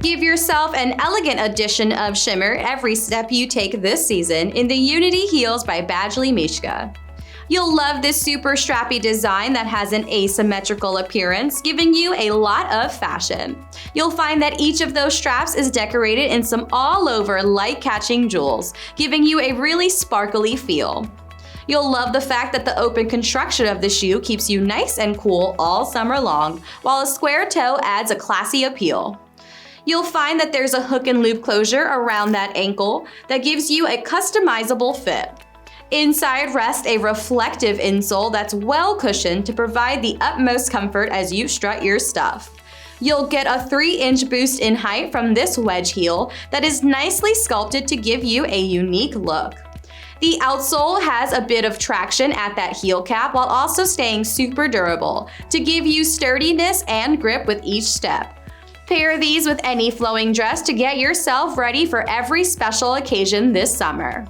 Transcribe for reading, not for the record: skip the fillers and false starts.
give yourself an elegant addition of shimmer every step you take this season in the Unity Heels by Badgley Mischka. You'll love this super strappy design that has an asymmetrical appearance, giving you a lot of fashion. You'll find that each of those straps is decorated in some all-over light-catching jewels, giving you a really sparkly feel. You'll love the fact that the open construction of the shoe keeps you nice and cool all summer long, while a square toe adds a classy appeal. You'll find that there's a hook and loop closure around that ankle that gives you a customizable fit. Inside rests a reflective insole that's well cushioned to provide the utmost comfort as you strut your stuff. You'll get a 3-inch boost in height from this wedge heel that is nicely sculpted to give you a unique look. The outsole has a bit of traction at that heel cap while also staying super durable to give you sturdiness and grip with each step. Pair these with any flowing dress to get yourself ready for every special occasion this summer.